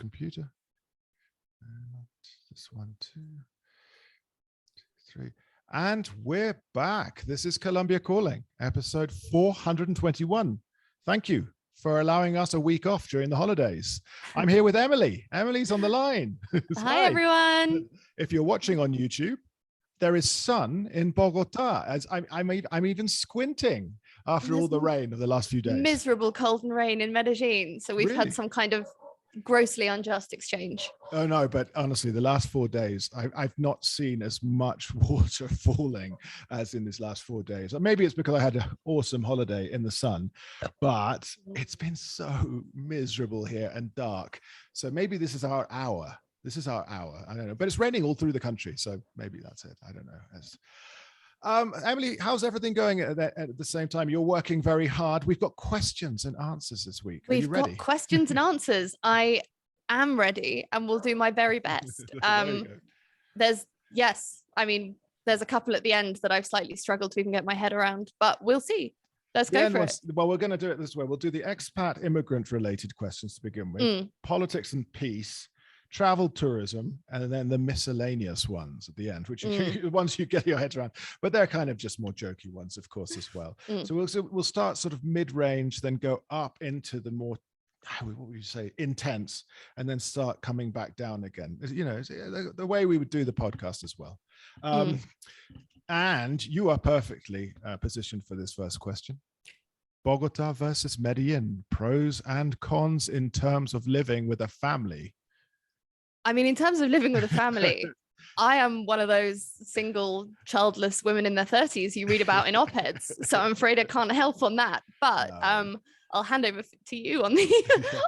computer. This one, two, three. And we're back. This is Colombia Calling, episode 421. Thank you for allowing us a week off during the holidays. I'm here with Emily. Emily's on the line. Hi, everyone. If you're watching on YouTube, there is sun in Bogota. As I'm even squinting after all the rain of the last few days. Miserable cold and rain in Medellin. So we've Really? had some kind of grossly unjust exchange. Oh no, but honestly, the last 4 days, I've not seen as much water falling as in this last 4 days. Maybe it's because I had an awesome holiday in the sun, but it's been so miserable here and dark. So maybe this is our hour. This is our hour. I don't know, but it's raining all through the country. So maybe that's it. I don't know. Emily, how's everything going at the same time? You're working very hard. We've got questions and answers this week. Are you ready? We've got questions and answers. I am ready and will do my very best. There's a couple at the end that I've slightly struggled to even get my head around, but we'll see. Let's go for it. Well, we're going to do it this way. We'll do the expat immigrant related questions to begin with, politics and peace, travel, tourism, and then the miscellaneous ones at the end, which once you get your head around, but they're kind of just more jokey ones, of course, as well. So we'll start sort of mid-range, then go up into the more, what would you say, intense, and then start coming back down again. You know, the way we would do the podcast as well. And you are perfectly positioned for this first question. Bogota versus Medellin, pros and cons in terms of living with a family. I mean, in terms of living with a family, I am one of those single childless women in their 30s you read about in op-eds. So I'm afraid I can't help on that. But I'll hand over to you on the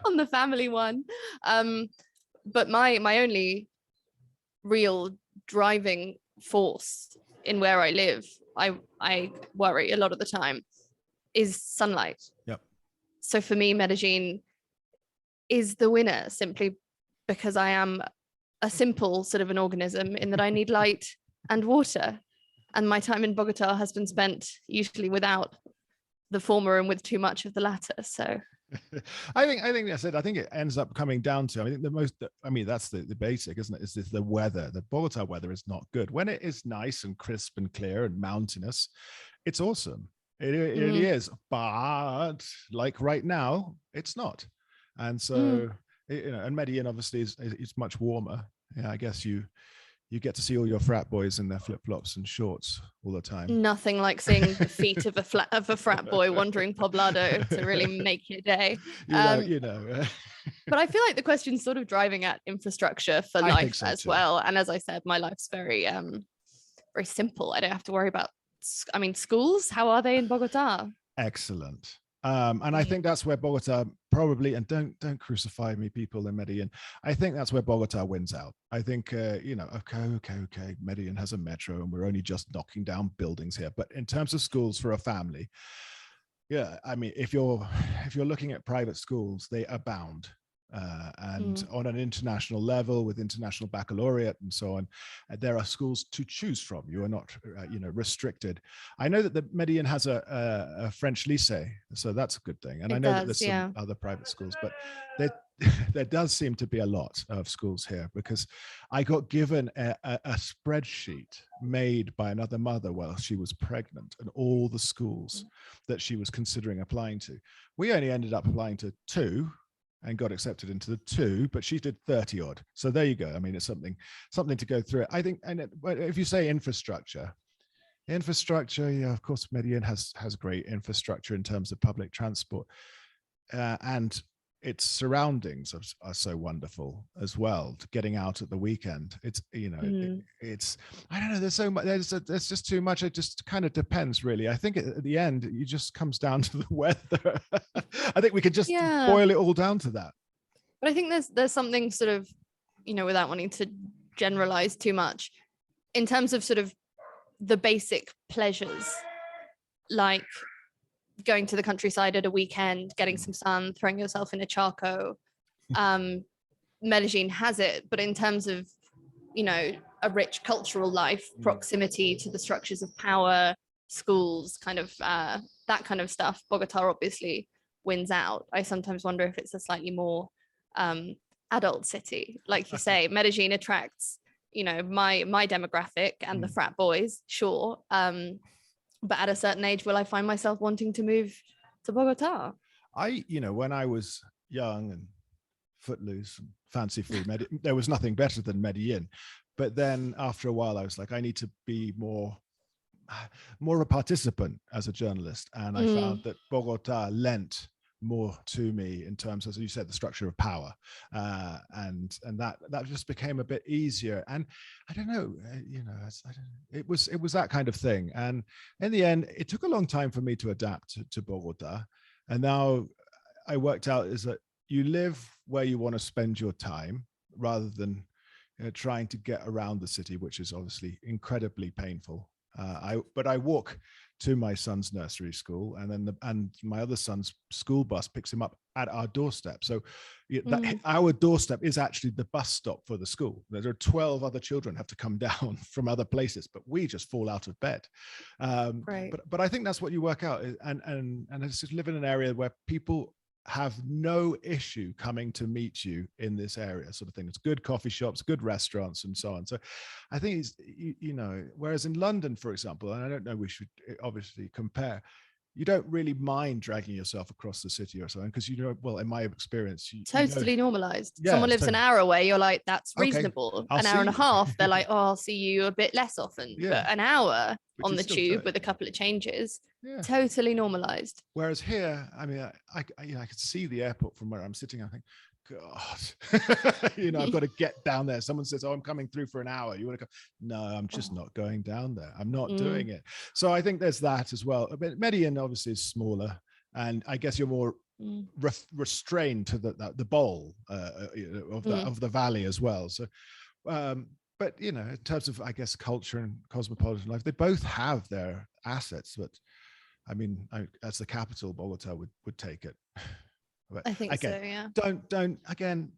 on the family one. But my only real driving force in where I live, I worry a lot of the time, is sunlight. Yep. So for me, Medellin is the winner, simply because I am a simple sort of an organism in that I need light and water. And my time in Bogota has been spent usually without the former and with too much of the latter. So I think that's it. I think it ends up coming down to, that's the basic, isn't it? Is this the weather? The Bogota weather is not good. When it is nice and crisp and clear and mountainous, it's awesome. It really is. But like right now, it's not. And so, and Medellin obviously is much warmer. Yeah, I guess you get to see all your frat boys in their flip-flops and shorts all the time. Nothing like seeing the feet of a frat boy wandering poblado to really make your day. But I feel like the question's sort of driving at infrastructure for life as well. And as I said, my life's very very simple. I don't have to worry about, schools. How are they in Bogota? Excellent. And I think that's where Bogota probably, and don't crucify me, people in Medellin, I think that's where Bogota wins out. I think, okay, Medellin has a metro and we're only just knocking down buildings here. But in terms of schools for a family, yeah, I mean, if you're looking at private schools, they abound. And on an international level with international baccalaureate and so on, there are schools to choose from. You are not, restricted. I know that the Medellin has a French lycée, so that's a good thing. And I know that there's some other private schools, but there does seem to be a lot of schools here, because I got given a spreadsheet made by another mother while she was pregnant, and all the schools that she was considering applying to. We only ended up applying to 2 and got accepted into the 2, but she did 30 odd. So there you go. I mean, it's something to go through it. I think, if you say infrastructure, yeah, of course, Medellin has great infrastructure in terms of public transport, and its surroundings are so wonderful as well. Getting out at the weekend, it's it's I don't know. There's so much. There's just too much. It just kind of depends, really. I think at the end, it just comes down to the weather. I think we could just boil it all down to that. But I think there's something sort of, without wanting to generalize too much, in terms of sort of the basic pleasures, like going to the countryside at a weekend, getting some sun, throwing yourself in a charco. Medellin has it, but in terms of, a rich cultural life, proximity to the structures of power, schools, kind of that kind of stuff, Bogota obviously wins out. I sometimes wonder if it's a slightly more adult city. Like you say, Medellin attracts, my demographic and the frat boys, sure. But at a certain age, will I find myself wanting to move to Bogota? When I was young and footloose and fancy free, there was nothing better than Medellin. But then after a while, I was like, I need to be more a participant as a journalist. And I found that Bogota lent more to me in terms, as you said, the structure of power, and that just became a bit easier. And I don't know, it was that kind of thing. And in the end, it took a long time for me to adapt to Bogota. And now I worked out is that you live where you want to spend your time rather than trying to get around the city, which is obviously incredibly painful. But I walk to my son's nursery school, and then my other son's school bus picks him up at our doorstep. So our doorstep is actually the bus stop for the school. There are 12 other children have to come down from other places, but we just fall out of bed. Right. But I think that's what you work out, and it's just live in an area where people have no issue coming to meet you in this area, sort of thing. It's good coffee shops, good restaurants, and so on. So I think it's, whereas in London, for example, and I don't know, we should obviously compare, you don't really mind dragging yourself across the city or something, because well, in my experience, totally normalized. Someone lives an hour away, you're like, that's reasonable. Okay, an hour and a half, they're like, oh, I'll see you a bit less often. But an hour on the tube with a couple of changes, totally normalized. Whereas here, I mean, I could see the airport from where I'm sitting. I think, God, I've got to get down there. Someone says, oh, I'm coming through for an hour. You want to go? No, I'm just not going down there. I'm not doing it. So I think there's that as well. But Medellin obviously is smaller, and I guess you're more restrained to the bowl of the valley as well. So, but in terms of, I guess, culture and cosmopolitan life, they both have their assets. But I mean, as the capital, Bogota would take it. But I think again, so, yeah. Don't again,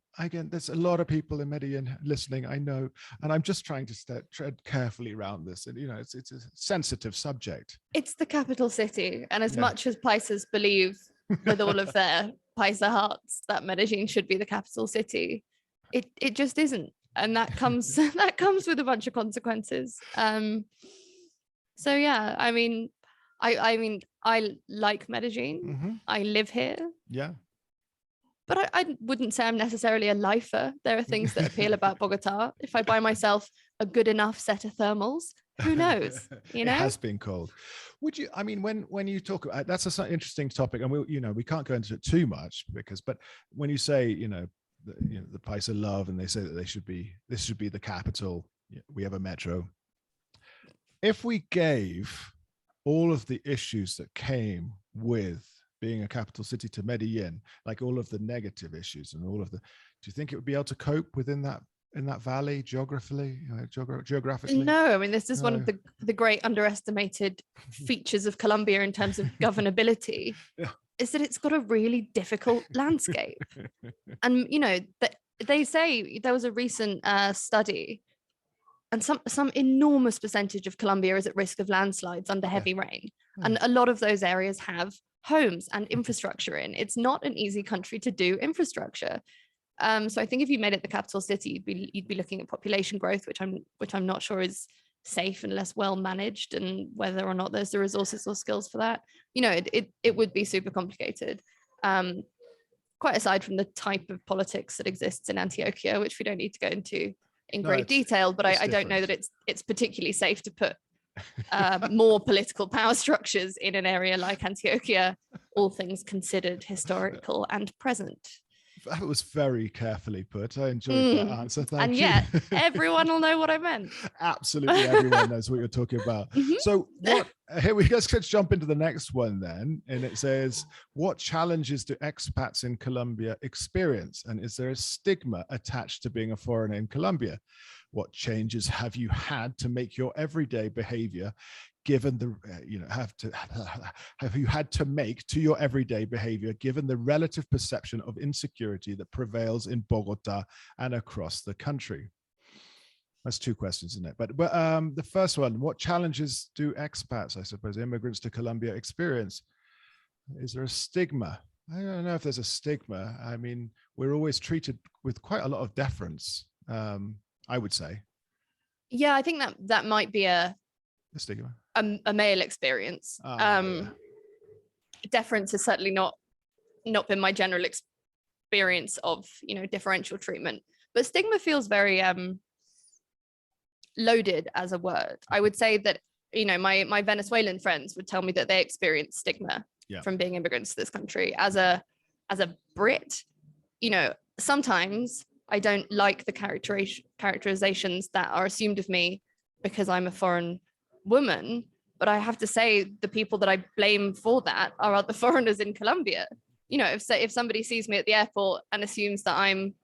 there's a lot of people in Medellin listening, I know, and I'm just trying to tread carefully around this. And it's a sensitive subject. It's the capital city, and as much as Paisas believe with all of their Paisa hearts that Medellin should be the capital city, it just isn't, and that comes with a bunch of consequences. So yeah, I mean, I like Medellin. I live here. Yeah. But I wouldn't say I'm necessarily a lifer. There are things that appeal about Bogota. If I buy myself a good enough set of thermals, who knows? It has been cold. Would you? I mean, when you talk about, that's an interesting topic, and we can't go into it too much but when you say the Paisa love, and they say that this should be the capital. We have a metro. If we gave all of the issues that came with being a capital city to Medellin, like all of the negative issues and all of do you think it would be able to cope within that valley geographically? No, I mean, this is one of the great underestimated features of Colombia in terms of governability, is that it's got a really difficult landscape. And they say there was a recent study, and some enormous percentage of Colombia is at risk of landslides under heavy rain, and a lot of those areas have homes and infrastructure in. It's not an easy country to do infrastructure. So I think if you made it the capital city, you'd be looking at population growth, which I'm not sure is safe unless well managed, and whether or not there's the resources or skills for that. It would be super complicated. Quite aside from the type of politics that exists in Antioquia, which we don't need to go into in great detail, but I don't know that it's particularly safe to put more political power structures in an area like Antioquia, all things considered, historical and present. That was very carefully put. I enjoyed that answer. Thank you. And yet, everyone will know what I meant. Absolutely, everyone knows what you're talking about. So let's jump into the next one then. And it says, what challenges do expats in Colombia experience? And is there a stigma attached to being a foreigner in Colombia? What changes have you had to make your everyday behavior given the have you had to make to your everyday behavior given the relative perception of insecurity that prevails in Bogota and across the country? That's two questions, isn't it? But the first one, what challenges do expats, I suppose, immigrants to Colombia experience? Is there a stigma I don't know if there's a stigma. I mean, we're always treated with quite a lot of deference, I would say. Yeah, I think that might be a stigma, a male experience. Yeah. Deference has certainly not been my general experience of, differential treatment, but stigma feels very loaded as a word. I would say that, my Venezuelan friends would tell me that they experience stigma from being immigrants to this country. As a Brit, sometimes I don't like the characterizations that are assumed of me because I'm a foreign woman, but I have to say the people that I blame for that are other foreigners in Colombia. If somebody sees me at the airport and assumes that I'm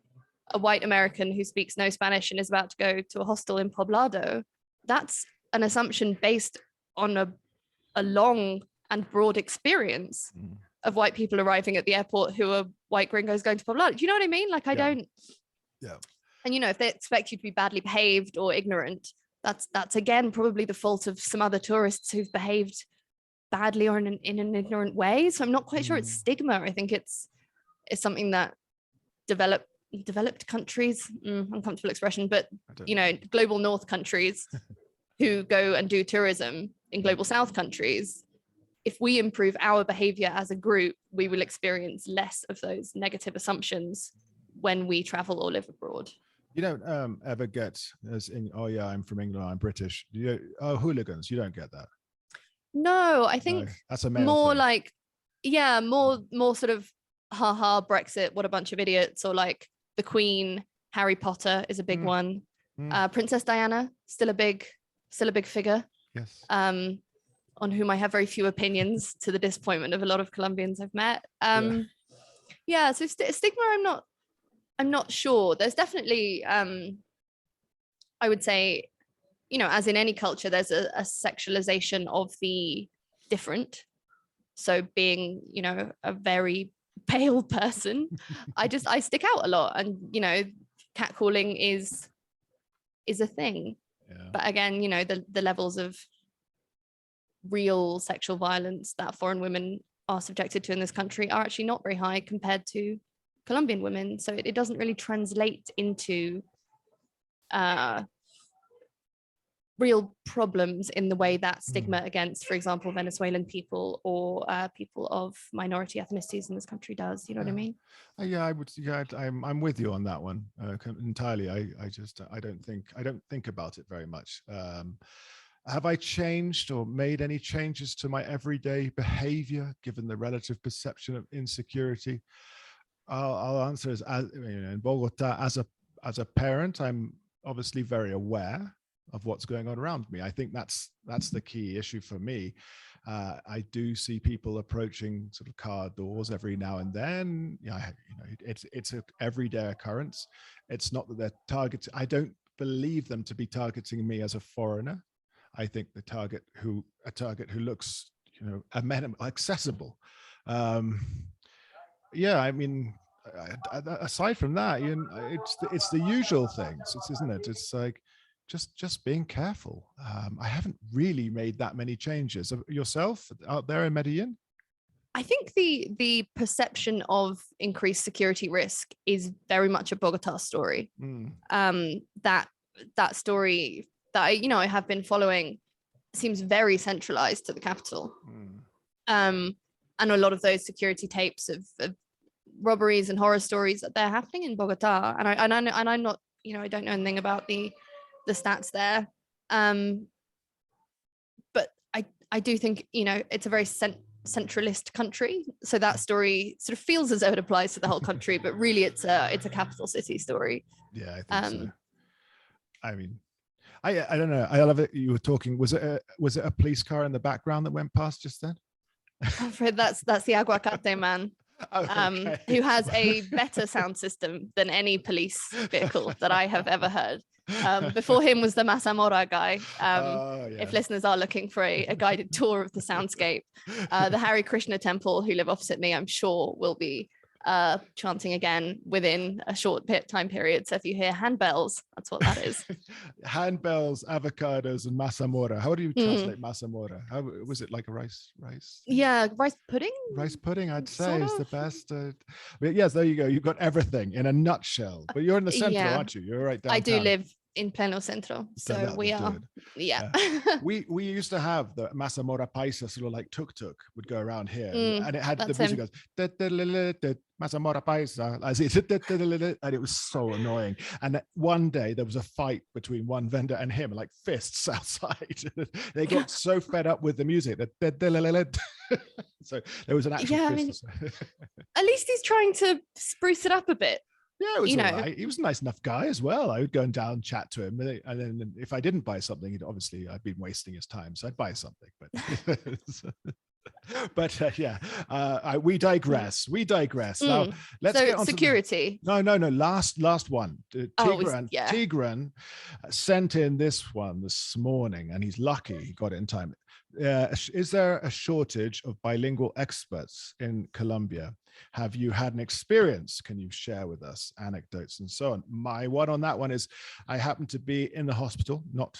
a white American who speaks no Spanish and is about to go to a hostel in Poblado, that's an assumption based on a long and broad experience of white people arriving at the airport who are white gringos going to Poblado. Do you know what I mean? Like, I don't. Yeah. And, if they expect you to be badly behaved or ignorant, that's again, probably the fault of some other tourists who've behaved badly or in an ignorant way. So I'm not quite sure it's stigma. I think it's something that developed countries, uncomfortable expression, but global north countries who go and do tourism in global south countries, if we improve our behavior as a group, we will experience less of those negative assumptions when we travel or live abroad. You don't ever get as in, oh yeah, I'm from England, I'm British. Hooligans, you don't get that. No, I think that's a male more thing. like, more sort of haha Brexit, what a bunch of idiots, or like the Queen, Harry Potter is a big one. Princess Diana, still a big figure. Yes. On whom I have very few opinions, to the disappointment of a lot of Colombians I've met. So stigma, I'm not sure. There's definitely, I would say, as in any culture, there's a sexualization of the different. So being, a very pale person, I stick out a lot, and catcalling is a thing. But again, the levels of real sexual violence that foreign women are subjected to in this country are actually not very high compared to Colombian women. So it doesn't really translate into real problems in the way that stigma against, for example, Venezuelan people or people of minority ethnicities in this country does. You know what I mean? I would. Yeah, I'm with you on that one entirely. I don't think about it very much. Have I changed or made any changes to my everyday behavior given the relative perception of insecurity? I'll answer as in Bogota, as a parent, I'm obviously very aware of what's going on around me. I think that's the key issue for me. I do see people approaching sort of car doors every now and then. It's an everyday occurrence. It's not that they're targeting. I don't believe them to be targeting me as a foreigner. I think a target who looks, accessible. I mean, aside from that, it's the usual things, isn't it? It's like just being careful. I haven't really made that many changes. Yourself out there in Medellin? I think the perception of increased security risk is very much a Bogota story. That story that I have been following seems very centralized to the capital. And a lot of those security tapes of robberies and horror stories that they're happening in Bogota. And I'm not, I don't know anything about the stats there. But I do think, it's a very centralist country. So that story sort of feels as though it applies to the whole country, but really it's a capital city story. Yeah, I think so. I mean, I don't know. I love it. You were talking. Was it a police car in the background that went past just then? I'm afraid that's the Aguacate man, who has a better sound system than any police vehicle that I have ever heard. Before him was the Masamora guy. If listeners are looking for a guided tour of the soundscape, the Hare Krishna temple, who live opposite me, I'm sure will be chanting again within a short time period. So if you hear handbells, that's what that is. Handbells, avocados, and mazamorra. How do you translate mazamorra? How was it, like a rice? Yeah, rice pudding. Rice pudding, I'd say, Sort is of. the best. But yes, there you go. You've got everything in a nutshell. But you're in the centro, Yeah. aren't you? You're right downtown. I do live in pleno centro, so we are. Yeah. we used to have the mazamorra paisa, sort of like tuk-tuk would go around here, and it had the music goes mazamorra paisa, and it was so annoying. And one day there was a fight between one vendor and him, like fists outside. They got so fed up with the music that so there was an actual fist. At least he's trying to spruce it up a bit. Yeah, it was all right. He was a nice enough guy as well. I would go down and chat to him, and then if I didn't buy something, obviously I'd been wasting his time, so I'd buy something. But we digress. Now let's get on security. No. Last one. Tigran sent in this one this morning, and he's lucky he got it in time. Is there a shortage of bilingual experts in Colombia? Have you had an experience? Can you share with us anecdotes and so on? My one on that one is, I happen to be in the hospital, not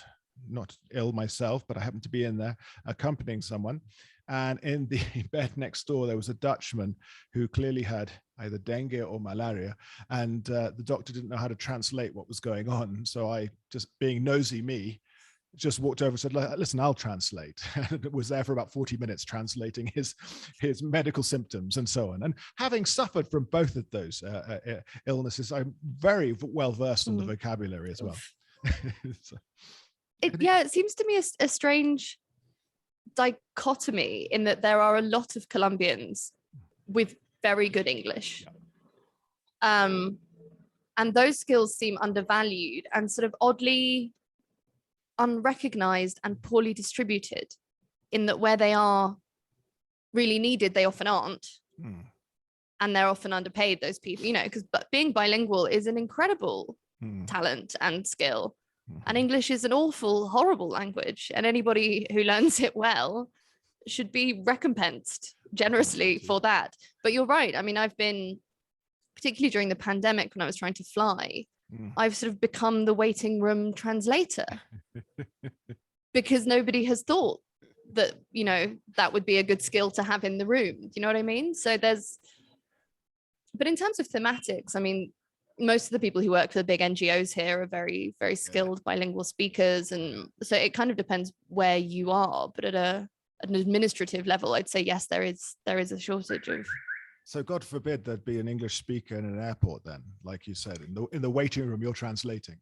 ill myself, but I happened to be in there accompanying someone. And in the bed next door, there was a Dutchman who clearly had either dengue or malaria. And the doctor didn't know how to translate what was going on. So I, just being nosy me, just walked over and said, listen, I'll translate. And was there for about 40 minutes translating his medical symptoms and so on. And having suffered from both of those illnesses, I'm very well versed on the vocabulary as well. It seems to me a strange dichotomy in that there are a lot of Colombians with very good English. And those skills seem undervalued and sort of oddly unrecognized and poorly distributed, in that where they are really needed, they often aren't. And they're often underpaid, those people, because being bilingual is an incredible talent and skill. And English is an awful, horrible language, and anybody who learns it well should be recompensed generously for that. But you're right. I mean, I've been, particularly during the pandemic when I was trying to fly, I've sort of become the waiting room translator because nobody has thought that, that would be a good skill to have in the room. Do you know what I mean? So but in terms of thematics, I mean, most of the people who work for the big NGOs here are very, very skilled bilingual speakers. And so it kind of depends where you are, but at an administrative level, I'd say, yes, there is a shortage of. So God forbid there'd be an English speaker in an airport then, like you said, in the waiting room, you're translating.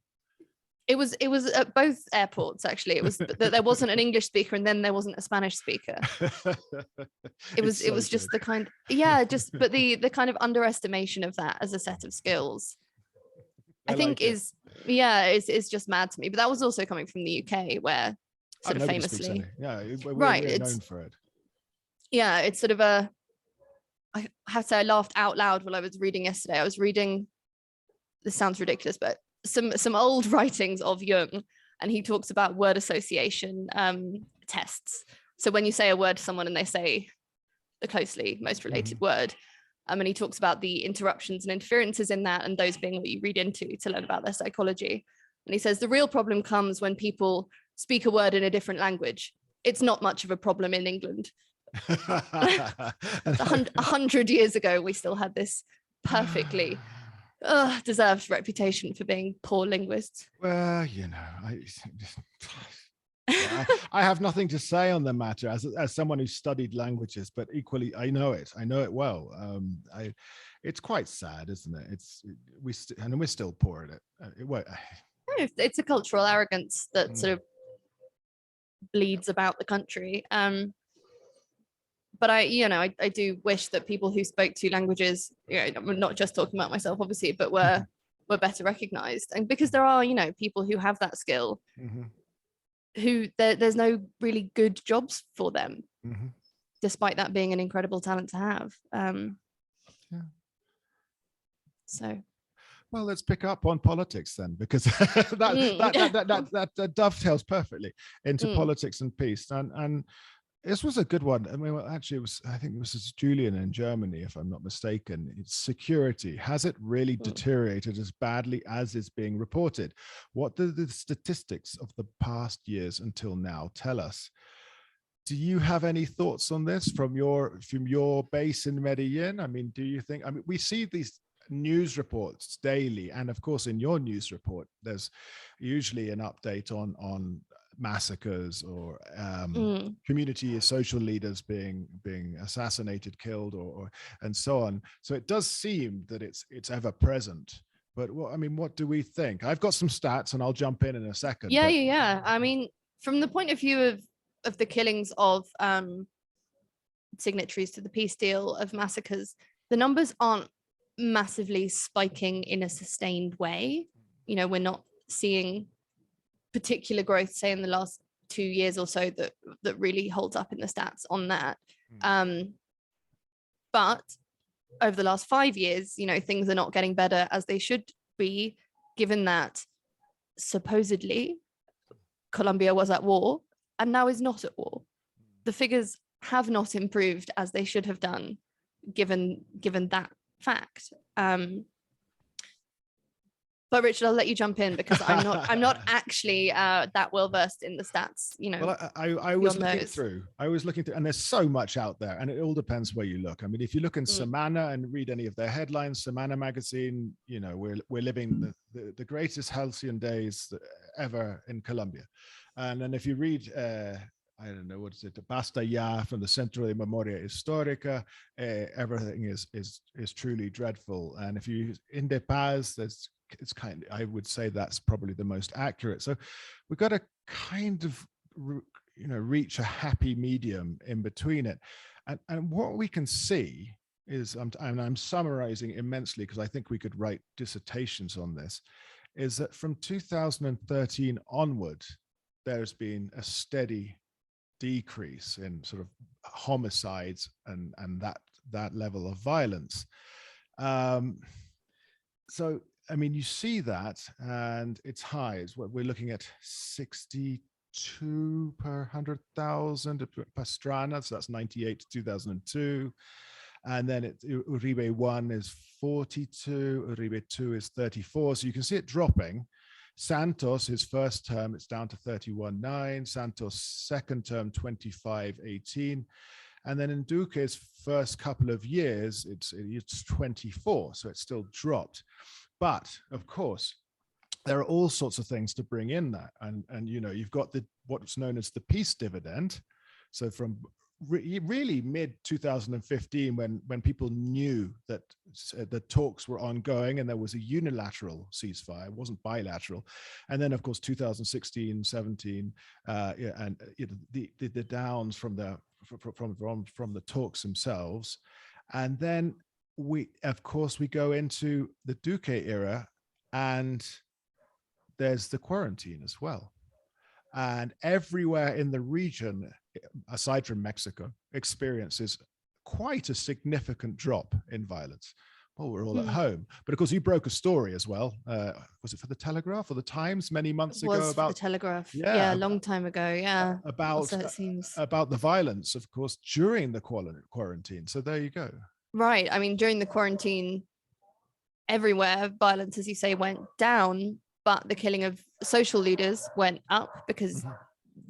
It was at both airports, actually. It was that there wasn't an English speaker and then there wasn't a Spanish speaker. It was just the kind, but the kind of underestimation of that as a set of skills, I think is just mad to me. But that was also coming from the UK, where sort of famously, we're known for it. Yeah, it's sort of I have to say, I laughed out loud while I was reading yesterday. I was reading, this sounds ridiculous, but some old writings of Jung, and he talks about word association tests. So when you say a word to someone and they say the closely most related word, and he talks about the interruptions and interferences in that, and those being what you read into to learn about their psychology. And he says the real problem comes when people speak a word in a different language. It's not much of a problem in England. 100 years ago, we still had this perfectly deserved reputation for being poor linguists. Well, I have nothing to say on the matter as someone who studied languages, but equally I know it well. It's quite sad, isn't it? We're still poor at it. It's a cultural arrogance that sort of bleeds about the country. But I do wish that people who spoke two languages, I'm not just talking about myself, obviously, but were better recognized. And because there are, people who have that skill, who there's no really good jobs for them, despite that being an incredible talent to have. So. Well, let's pick up on politics then, because that dovetails perfectly into politics and peace. And This was a good one. I mean, well, actually, I think it was Julian in Germany, if I'm not mistaken. It's security. Has it really deteriorated as badly as is being reported? What do the statistics of the past years until now tell us? Do you have any thoughts on this from your base in Medellin? I mean, do you think, I mean, we see these news reports daily, and of course in your news report there's usually an update on massacres or community social leaders being assassinated, killed, or and so on. So it does seem that it's ever present. But I mean, what do we think? I've got some stats and I'll jump in a second. Yeah. I mean, from the point of view of the killings of signatories to the peace deal, of massacres, the numbers aren't massively spiking in a sustained way. You know, we're not seeing particular growth, say in the last 2 years or so, that really holds up in the stats on that. But over the last 5 years, you know, things are not getting better as they should be, given that supposedly Colombia was at war and now is not at war. The figures have not improved as they should have done, given that fact. But Richard, I'll let you jump in because I'm not actually that well versed in the stats. You know, well, I was looking through, and there's so much out there, and it all depends where you look. I mean, if you look in Semana and read any of their headlines, Semana magazine, you know, we're living the greatest halcyon days ever in Colombia. And then if you read, I don't know, what is it, Basta Ya from the Centro de Memoria Histórica, everything is truly dreadful. And if you in De Paz, it's kind of, I would say that's probably the most accurate. So we've got to kind of, you know, reach a happy medium in between it. And what we can see is, I'm summarizing immensely because I think we could write dissertations on this, is that from 2013 onward, there's been a steady decrease in sort of homicides and that level of violence. So I mean, you see that, and it's high. It's what we're looking at, 62 per 100,000 Pastrana, so that's 98 to 2002. And then Uribe 1 is 42, Uribe 2 is 34. So you can see it dropping. Santos, his first term, it's down to 31.9. Santos' second term, 25.18. And then in Duque's first couple of years, it's 24. So it's still dropped. But of course, there are all sorts of things to bring in that. And you know, you've got what's known as the peace dividend. So from really mid 2015, when people knew that the talks were ongoing and there was a unilateral ceasefire, it wasn't bilateral. And then of course 2016, 17, and the downs from the talks themselves. And then we go into the Duque era, and there's the quarantine as well. And everywhere in the region, aside from Mexico, experiences quite a significant drop in violence. Well, we're all at home. But of course, you broke a story as well. Was it for the Telegraph or the Times many months ago? About the Telegraph. Yeah, a long time ago. Yeah. About the violence, of course, during the quarantine. So there you go. Right. I mean, during the quarantine, everywhere violence, as you say, went down, but the killing of social leaders went up because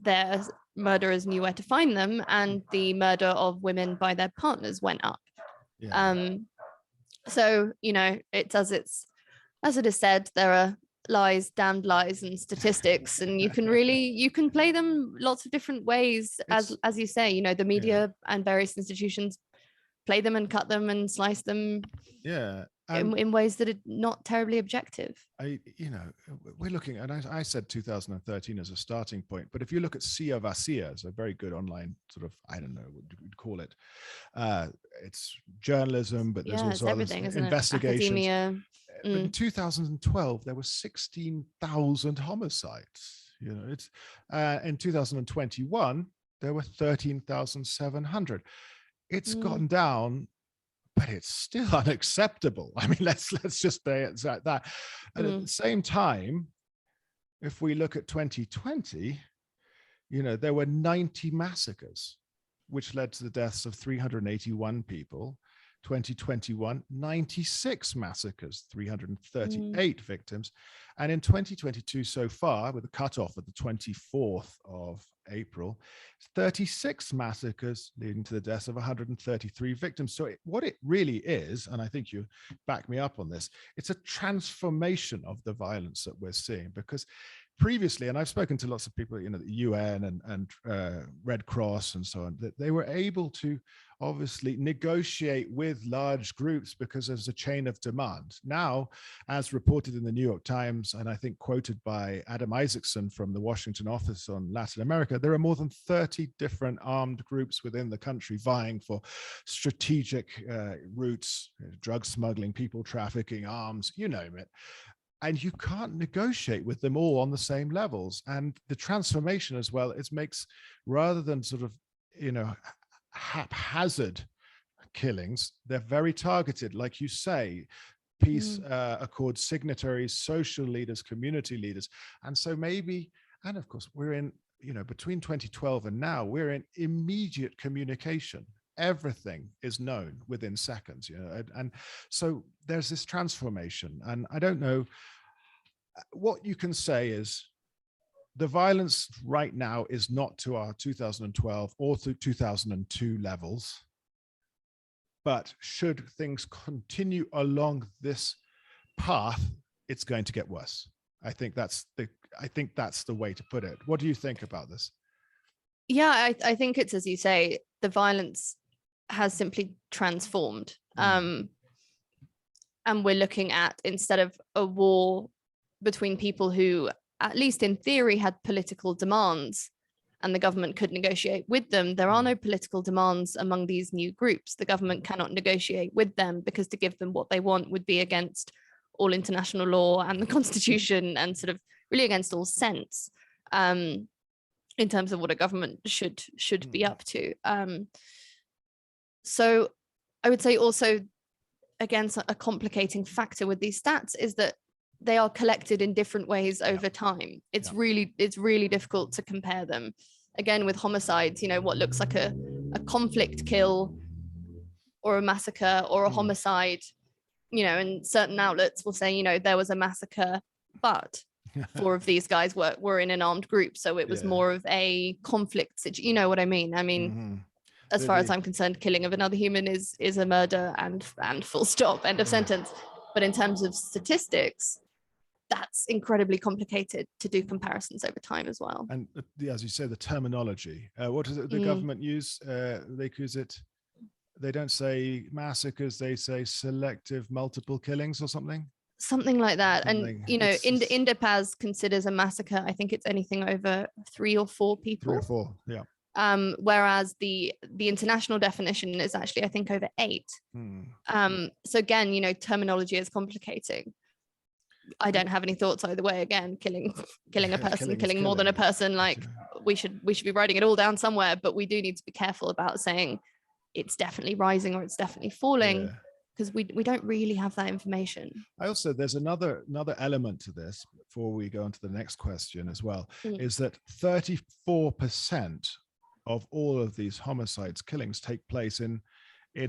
their murderers knew where to find them, and the murder of women by their partners went up. Yeah. So, you know, it's as it is said, there are lies, damned lies, and statistics, and you can play them lots of different ways. As you say, you know, the media and various institutions play them and cut them and slice them. Yeah. In ways that are not terribly objective. We're looking, and I said 2013 as a starting point, but if you look at Cia Vacia, it's a very good online sort of, I don't know what you'd call it. It's journalism, but there's also everything, investigations. Academia. But in 2012, there were 16,000 homicides. You know, it's in 2021, there were 13,700. It's gone down, but it's still unacceptable. I mean, let's just say it's like that. And at the same time, if we look at 2020, you know, there were 90 massacres which led to the deaths of 381 people. 2021, 96 massacres, 338 victims. And in 2022 so far, with a cutoff at the 24th of April, 36 massacres leading to the deaths of 133 victims. So what it really is, and I think you back me up on this, it's a transformation of the violence that we're seeing, because previously, and I've spoken to lots of people, you know, the UN and Red Cross and so on, that they were able to obviously negotiate with large groups because there's a chain of demand. Now, as reported in the New York Times, and I think quoted by Adam Isaacson from the Washington office on Latin America, there are more than 30 different armed groups within the country vying for strategic routes, drug smuggling, people trafficking, arms, you name it. And you can't negotiate with them all on the same levels. And the transformation as well, it makes, rather than sort of, you know, haphazard killings, they're very targeted, like you say, peace accord signatories, social leaders, community leaders. And so maybe, and of course, we're in, you know, between 2012 and now, we're in immediate communication. Everything is known within seconds, you know, and so there's this transformation. And I don't know what you can say is the violence right now is not to our 2012 or to 2002 levels, but should things continue along this path, it's going to get worse. I think that's the way to put it. What do you think about this? Yeah, I think it's, as you say, the violence has simply transformed. And we're looking at, instead of a war between people who, at least in theory, had political demands and the government could negotiate with them, there are no political demands among these new groups. The government cannot negotiate with them because to give them what they want would be against all international law and the constitution, and sort of really against all sense in terms of what a government should be up to. So I would say also, again, a complicating factor with these stats is that they are collected in different ways over time. It's really difficult to compare them. Again, with homicides, you know, what looks like a conflict kill or a massacre or a homicide, you know, and certain outlets will say, you know, there was a massacre, but 4 of these guys were in an armed group. So it was more of a conflict situation. You know what I mean? I mean, as far as I'm concerned, killing of another human is a murder and full stop, end of sentence. But in terms of statistics, that's incredibly complicated to do comparisons over time as well. And as you say, the terminology, what does the government use? They use it, they don't say massacres, they say selective multiple killings or something? Something like that. And, you know, Indepaz considers a massacre, I think it's anything over 3 or 4 people. 3 or 4, yeah. Whereas the international definition is actually, I think, over 8. So again, you know, terminology is complicating. I don't have any thoughts either way. Again, killing a person, killing more than a person, like we should be writing it all down somewhere, but we do need to be careful about saying it's definitely rising or it's definitely falling, because we don't really have that information. I also, there's another element to this before we go on to the next question as well, is that 34% of all of these homicides, killings, take place in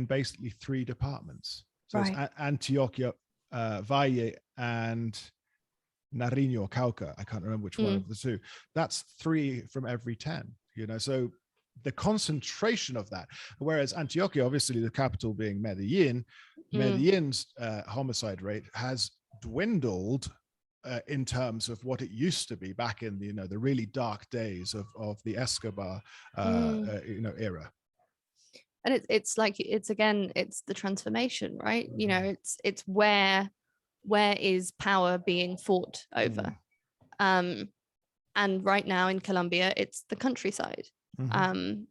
basically 3 departments. So it's Antioquia, Valle, and Nariño, Cauca. I can't remember which one of the 2. That's 3 from every 10, you know, so the concentration of that, whereas Antioquia, obviously the capital being Medellin's homicide rate has dwindled in terms of what it used to be back in the, you know, the really dark days of the Escobar you know, era. And it's like, it's the transformation, right? You know, it's where is power being fought over? And right now in Colombia, it's the countryside. And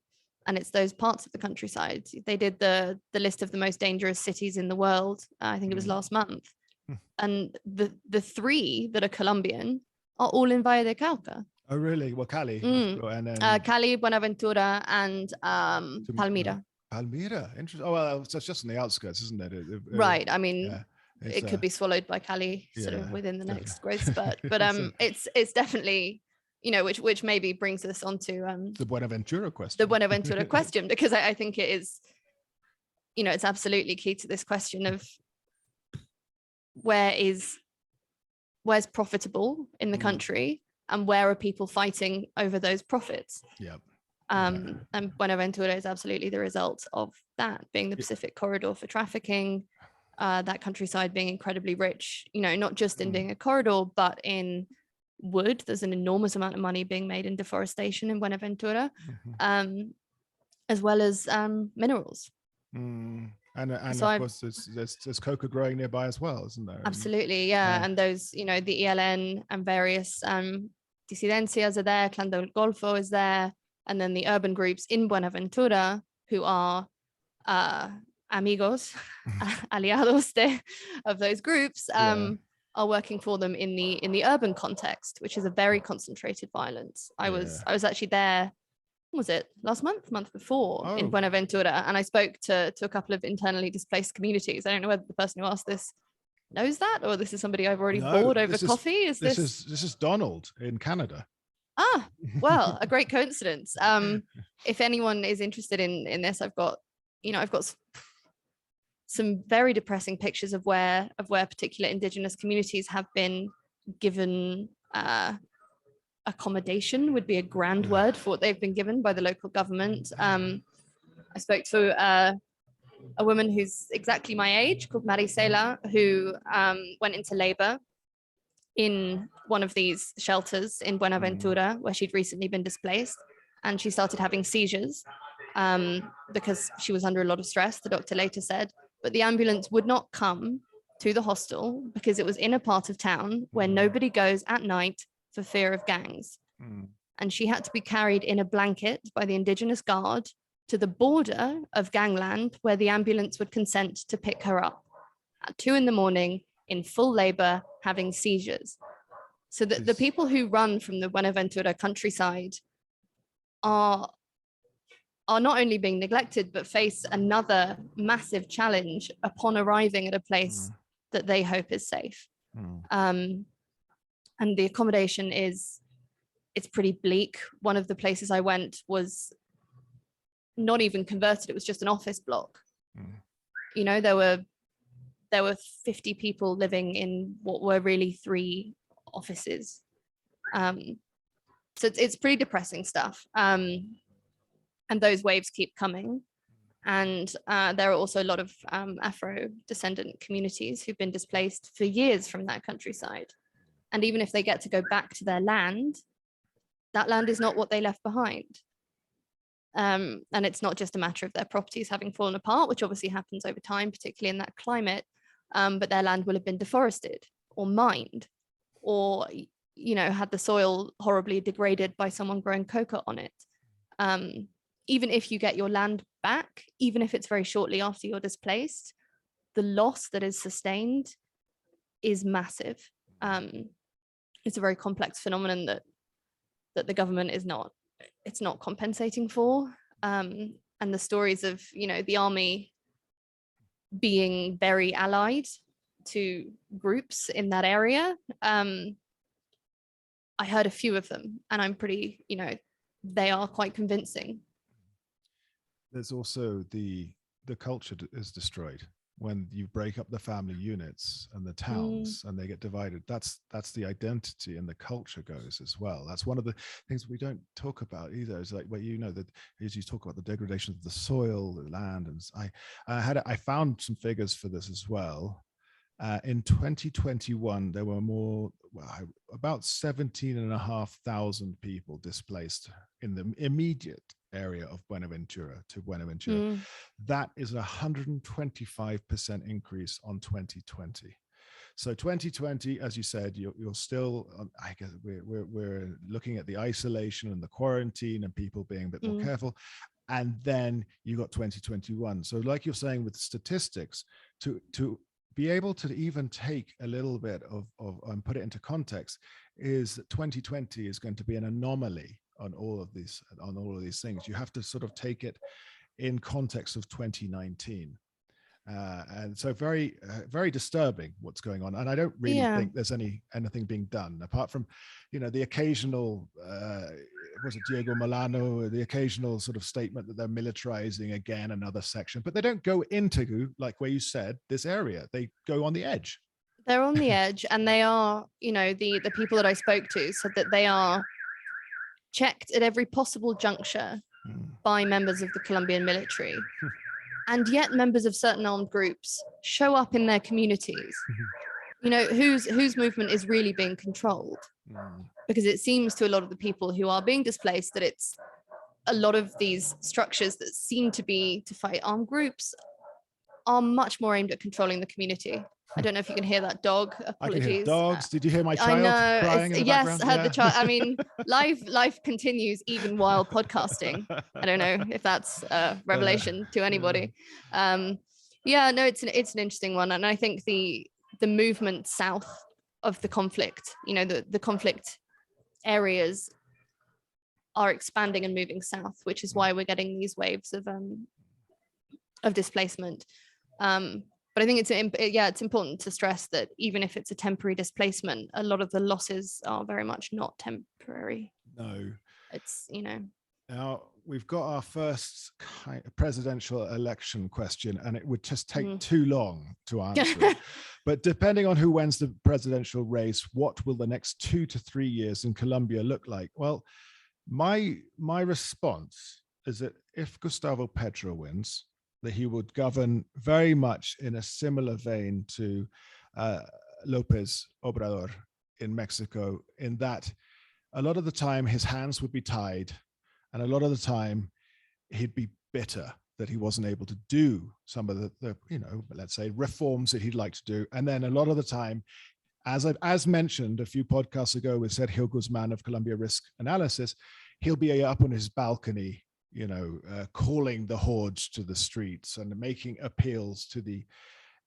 it's those parts of the countryside. They did the list of the most dangerous cities in the world. I think it was last month. And the 3 that are Colombian are all in Valle de Cauca. Oh, really? Well, Cali. And then Cali, Buenaventura, and Palmira. Palmira, interesting. Oh, well, it's just on the outskirts, isn't it? Right. I mean, it could be swallowed by Cali sort of within the next growth spurt. But it's definitely you know, which maybe brings us onto the Buenaventura question. The Buenaventura question, because I think it is, you know, it's absolutely key to this question of where's profitable in the country and where are people fighting over those profits. And Buenaventura is absolutely the result of that, being the Pacific corridor for trafficking, that countryside being incredibly rich, you know, not just in being a corridor, but in wood. There's an enormous amount of money being made in deforestation in Buenaventura, as well as minerals. And so of course there's coca growing nearby as well, isn't there? Absolutely, and those, you know, the ELN and various disidencias are there, Clan del Golfo is there, and then the urban groups in Buenaventura who are amigos, aliados of those groups, are working for them in the urban context, which is a very concentrated violence. I was actually there, was it last month before, in Buenaventura, and I spoke to a couple of internally displaced communities. I don't know whether the person who asked this knows that, or this is somebody I've already bored over coffee. This is Donald in Canada. Well, a great coincidence. If anyone is interested in this, I've got some very depressing pictures of where particular indigenous communities have been given accommodation, would be a grand word for what they've been given by the local government. I spoke to a woman who's exactly my age, called Marisela, who went into labor in one of these shelters in Buenaventura, where she'd recently been displaced, and she started having seizures because she was under a lot of stress, the doctor later said. But the ambulance would not come to the hostel because it was in a part of town where nobody goes at night for fear of gangs. And she had to be carried in a blanket by the indigenous guard to the border of gangland, where the ambulance would consent to pick her up at 2 a.m. in full labor, having seizures. So that the people who run from the Buenaventura countryside are not only being neglected, but face another massive challenge upon arriving at a place that they hope is safe. And the accommodation it's pretty bleak. One of the places I went was not even converted. It was just an office block. You know, there were 50 people living in what were really 3 offices. So it's pretty depressing stuff. And those waves keep coming. And there are also a lot of Afro-descendant communities who've been displaced for years from that countryside. And even if they get to go back to their land, that land is not what they left behind. And it's not just a matter of their properties having fallen apart, which obviously happens over time, particularly in that climate, but their land will have been deforested or mined, or, you know, had the soil horribly degraded by someone growing coca on it. Even if you get your land back, even if it's very shortly after you're displaced, the loss that is sustained is massive. It's a very complex phenomenon that the government is not compensating for. And the stories of, you know, the army being very allied to groups in that area, I heard a few of them, and I'm pretty, you know, they are quite convincing. There's also the culture is destroyed when you break up the family units and the towns and they get divided. That's the identity, and the culture goes as well. That's one of the things we don't talk about either. Is like, well, you know, that as you talk about the degradation of the soil, the land, and I found some figures for this as well. In 2021, there were about 17,500 people displaced in the immediate area of Buenaventura. That is a 125% increase on 2020. So 2020, as you said, you're still, I guess we're looking at the isolation and the quarantine and people being a bit more careful. And then you got 2021. So like you're saying with statistics, to be able to even take a little bit of and put it into context, is that 2020 is going to be an anomaly on all of these things. You have to sort of take it in context of 2019. And so very disturbing what's going on. And I don't really think there's anything being done apart from, the occasional, was it Diego Milano, the occasional sort of statement that they're militarizing again another section, but they don't go into, like where you said, this area. They go on the edge. They're on the edge, and they are, the people that I spoke to said that they are checked at every possible juncture by members of the Colombian military. And yet members of certain armed groups show up in their communities. Whose movement is really being controlled? Because it seems to a lot of the people who are being displaced that it's a lot of these structures that seem to be to fight armed groups are much more aimed at controlling the community. I don't know if you can hear that dog. Apologies. I can hear dogs. Did you hear my child crying in the yes, background? Heard the child. I mean, life continues even while podcasting. I don't know if that's a revelation to anybody. It's an interesting one, and I think the movement south of the conflict, the conflict areas are expanding and moving south, which is why we're getting these waves of displacement. But I think it's important to stress that even if it's a temporary displacement, a lot of the losses are very much not temporary. No. It's, Now, we've got our first presidential election question, and it would just take too long to answer it. But depending on who wins the presidential race, what will the next 2 to 3 years in Colombia look like? Well, my response is that if Gustavo Petro wins, that he would govern very much in a similar vein to López Obrador in Mexico, in that a lot of the time his hands would be tied, and a lot of the time he'd be bitter that he wasn't able to do some of the let's say reforms that he'd like to do. And then a lot of the time, as mentioned a few podcasts ago with Sergio Guzman of Colombia Risk Analysis, he'll be up on his balcony, calling the hordes to the streets and making appeals to the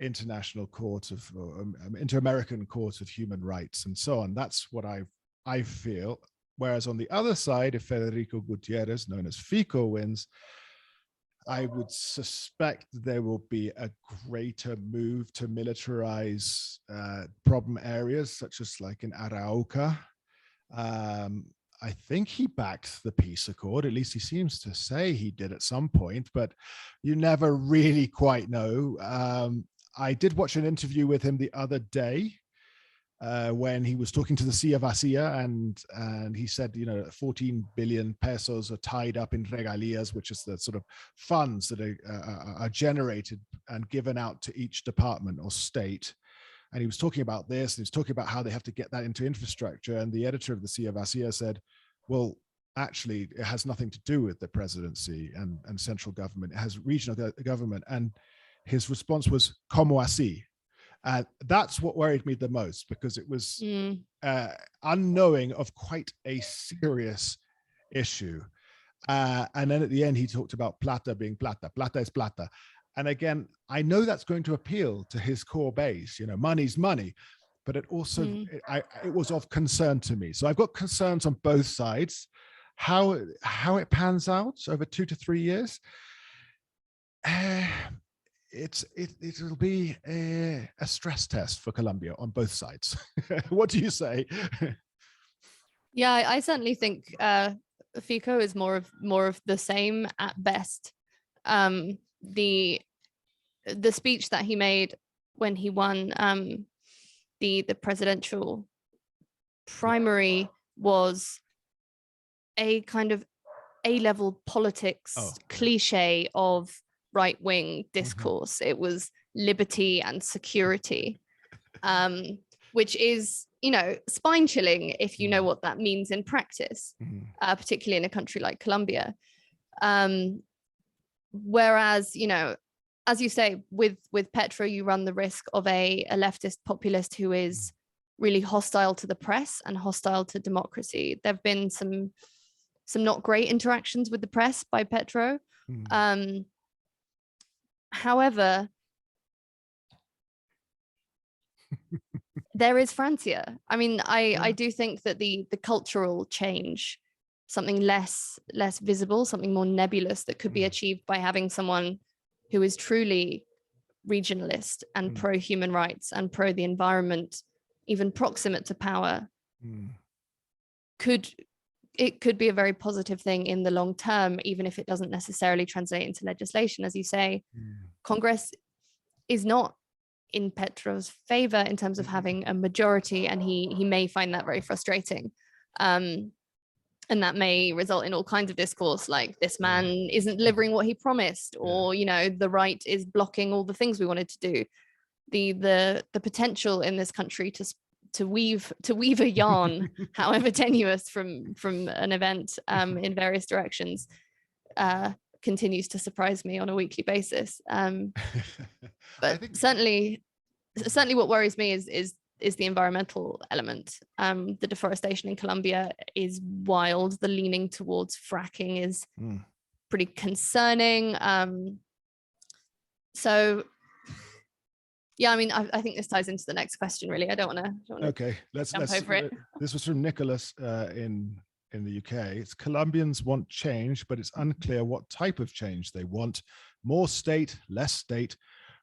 International Court of Inter-American Court of Human Rights and so on. That's what I feel. Whereas on the other side, if Federico Gutierrez, known as Fico, wins, I would suspect there will be a greater move to militarize problem areas, such as like in Arauca. I think he backed the peace accord. At least he seems to say he did at some point, but you never really quite know. I did watch an interview with him the other day when he was talking to the Cia Vacía, and he said, 14 billion pesos are tied up in regalias, which is the sort of funds that are generated and given out to each department or state. And he was talking about this, and he was talking about how they have to get that into infrastructure. And the editor of the Cia Vacía said, well, actually, it has nothing to do with the presidency and central government. It has regional government. And his response was, ¿Cómo así? That's what worried me the most, because it was unknowing of quite a serious issue. And then at the end, he talked about plata being plata. Plata es plata. And again, I know that's going to appeal to his core base, money's money, but it also, it was of concern to me. So I've got concerns on both sides. How it pans out over 2 to 3 years, it'll be a stress test for Colombia on both sides. What do you say? Yeah, I certainly think Fico is more of the same at best. The speech that he made when he won the presidential primary was a kind of A-level politics cliche of right-wing discourse. It was liberty and security, which is, spine-chilling if you know what that means in practice, particularly in a country like Colombia. Whereas, as you say, with Petro, you run the risk of a leftist populist who is really hostile to the press and hostile to democracy. There have been some not great interactions with the press by Petro. However, there is Francia. I mean, I do think that the cultural change, something less visible, something more nebulous that could be achieved by having someone who is truly regionalist and pro-human rights and pro the environment, even proximate to power, could be a very positive thing in the long term, even if it doesn't necessarily translate into legislation. As you say, Congress is not in Petro's favor in terms of having a majority, and he may find that very frustrating. And that may result in all kinds of discourse, like this man isn't delivering what he promised, or, you know, the right is blocking all the things we wanted to do. The potential in this country to weave a yarn, however tenuous, from an event in various directions, continues to surprise me on a weekly basis. But certainly what worries me is the environmental element. The deforestation in Colombia is wild. The leaning towards fracking is pretty concerning. So yeah, I mean, I think this ties into the next question, really. I don't want to. Okay, let's over it. This was from Nicholas in the UK. It's Colombians want change, but it's unclear what type of change they want. More state, less state,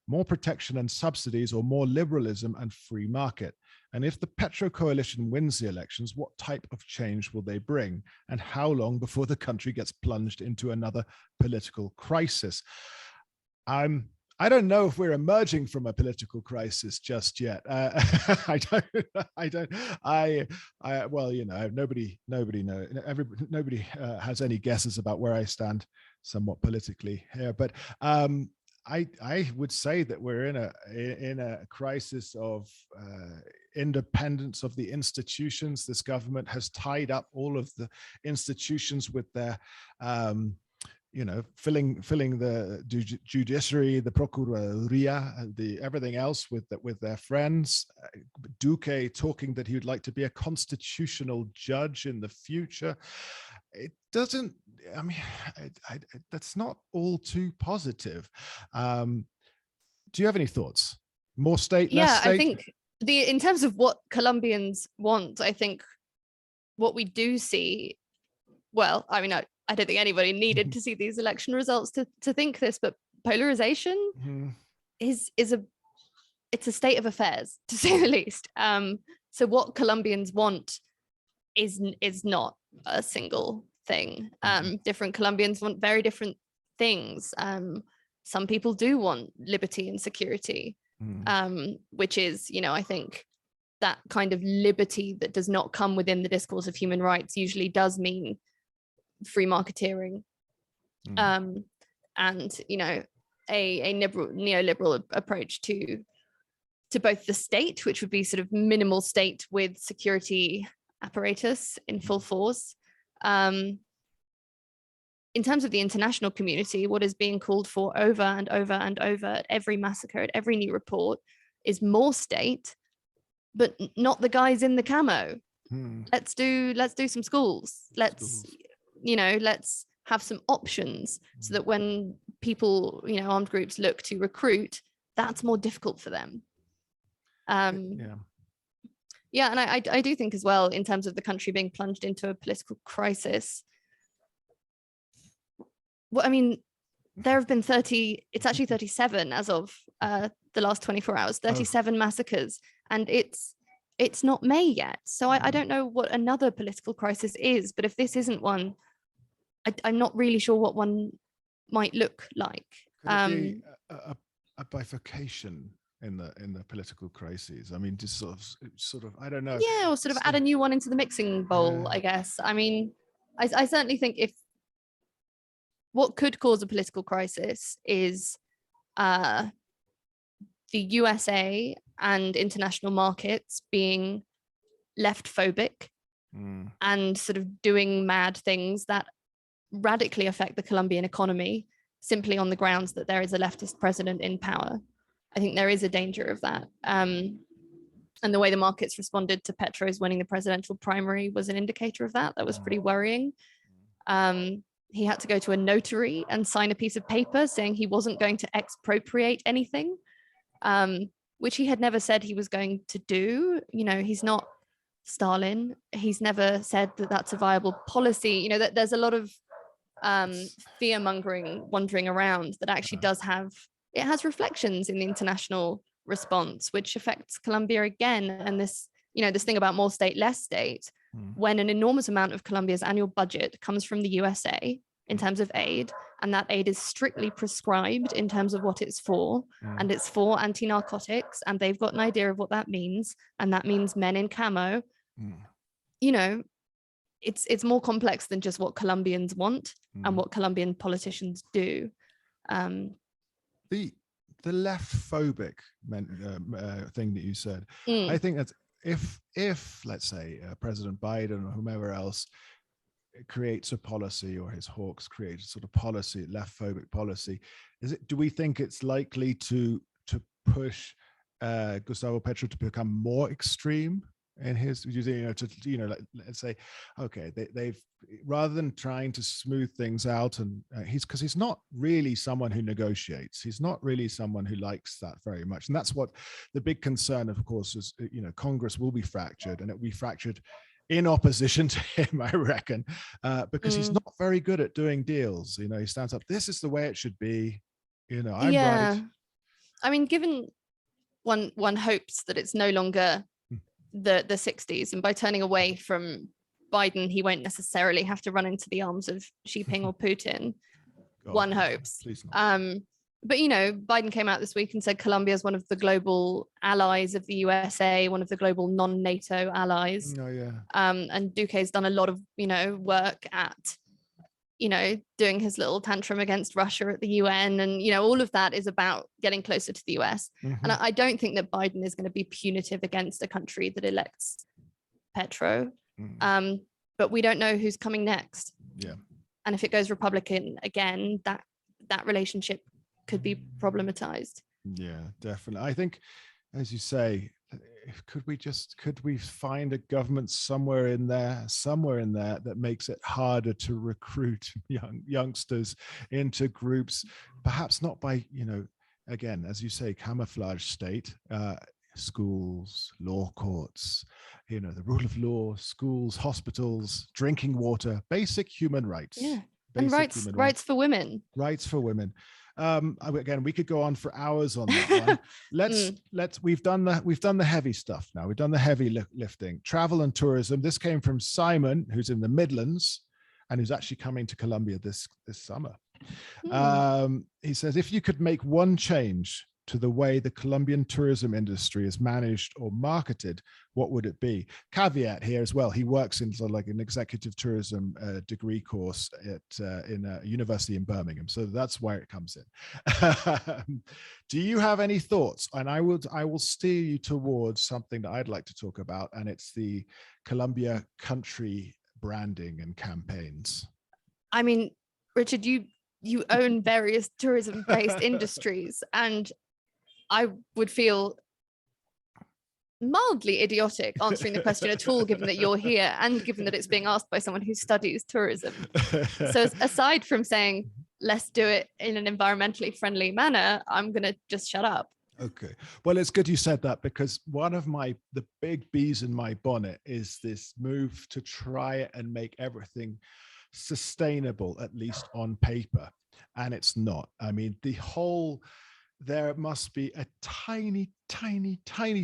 more protection and subsidies, or more liberalism and free market? And if the Petro coalition wins the elections, what type of change will they bring? And how long before the country gets plunged into another political crisis? I don't know if we're emerging from a political crisis just yet. Well, you know, nobody knows. Nobody has any guesses about where I stand somewhat politically here, but I would say that we're in a crisis of independence of the institutions. This government has tied up all of the institutions with their, you know, filling the judiciary, the procuraduría, the everything else with their friends. Duque talking that he would like to be a constitutional judge in the future. It doesn't. I mean, that's not all too positive. Do you have any thoughts? More state, less state? I think in terms of what Colombians want, I think what we do see, well, I mean, I don't think anybody needed to see these election results to think this, but polarization is a state of affairs, to say the least. So what Colombians want is not a single thing. Different Colombians want very different things. Some people do want liberty and security, which is, you know, I think that kind of liberty that does not come within the discourse of human rights usually does mean free marketeering, and, you know, a neoliberal approach to both the state, which would be sort of minimal state with security apparatus in full force. In terms of the international community, what is being called for over and over and over at every massacre, at every new report, is more state, but not the guys in the camo. Let's do some schools. Let's have some options, so that when people, you know, armed groups look to recruit, that's more difficult for them. Yeah, and I do think as well, in terms of the country being plunged into a political crisis, well, I mean, there have been 37 as of the last 24 hours, 37 massacres, and it's not May yet. So I don't know what another political crisis is, but if this isn't one, I'm not really sure what one might look like. Could it be a bifurcation in the political crises? I mean, just sort of, I don't know. Yeah, or sort of add a new one into the mixing bowl, I guess. I mean, I certainly think if what could cause a political crisis is the USA and international markets being left phobic and sort of doing mad things that radically affect the Colombian economy simply on the grounds that there is a leftist president in power. I think there is a danger of that. And the way the markets responded to Petro's winning the presidential primary was an indicator of that. That was pretty worrying. He had to go to a notary and sign a piece of paper saying he wasn't going to expropriate anything, which he had never said he was going to do. You know, he's not Stalin. He's never said that that's a viable policy. You know, that there's a lot of fear mongering wandering around that actually does have it has reflections in the international response, which affects Colombia again. And this, this thing about more state, less state, when an enormous amount of Colombia's annual budget comes from the USA in terms of aid, and that aid is strictly prescribed in terms of what it's for, and it's for anti-narcotics, and they've got an idea of what that means, and that means men in camo. It's more complex than just what Colombians want and what Colombian politicians do. The left phobic thing that you said, I think that if let's say President Biden or whomever else creates a policy, or his hawks create a sort of policy, left phobic policy, do we think it's likely to push Gustavo Petro to become more extreme in his, let's say, okay, they've, rather than trying to smooth things out, and because he's not really someone who negotiates, he's not really someone who likes that very much, and that's what the big concern, of course, is. Congress will be fractured, and it will be fractured in opposition to him, I reckon, because he's not very good at doing deals. He stands up, this is the way it should be, I'm right. I mean, given one hopes that it's no longer the 60s, and by turning away from Biden, he won't necessarily have to run into the arms of Xi Jinping or Putin. God, one hopes. Please not. But Biden came out this week and said Colombia is one of the global allies of the USA, one of the global non-NATO allies. Oh yeah. And Duque's done a lot of work at doing his little tantrum against Russia at the UN, and all of that is about getting closer to the US. And I don't think that Biden is going to be punitive against a country that elects Petro. But we don't know who's coming next. Yeah. And if it goes Republican again, that relationship could be problematized. Yeah, definitely. I think, as you say, could we find a government somewhere in there that makes it harder to recruit youngsters into groups, perhaps not by, again, as you say, camouflage state, schools, law courts, the rule of law, schools, hospitals, drinking water, basic human rights. Yeah. And rights for women. Rights for women. Again, we could go on for hours on that one. We've done the heavy stuff now. We've done the heavy lifting. Travel and tourism. This came from Simon, who's in the Midlands and who's actually coming to Colombia this summer. He says, if you could make one change to the way the Colombian tourism industry is managed or marketed, what would it be? Caveat here as well, he works in sort of like an executive tourism degree course in a university in Birmingham, so that's where it comes in. Do you have any thoughts? And I will steer you towards something that I'd like to talk about, and it's the Colombia country branding and campaigns. I mean, Richard, you own various tourism-based industries, and I would feel mildly idiotic answering the question at all, given that you're here and given that it's being asked by someone who studies tourism. So aside from saying, let's do it in an environmentally friendly manner, I'm going to just shut up. Okay. Well, it's good you said that, because one of the big bees in my bonnet is this move to try and make everything sustainable, at least on paper. And it's not. I mean, there must be a tiny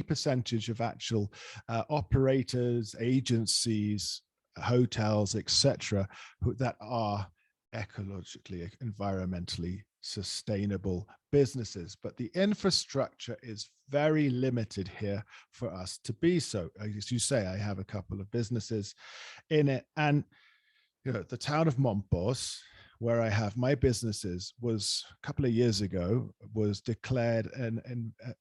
percentage of actual operators, agencies, hotels, etc., that are ecologically, environmentally sustainable businesses. But the infrastructure is very limited here for us to be so. As you say, I have a couple of businesses in it, and the town of Mompos, where I have my businesses, was a couple of years ago, was declared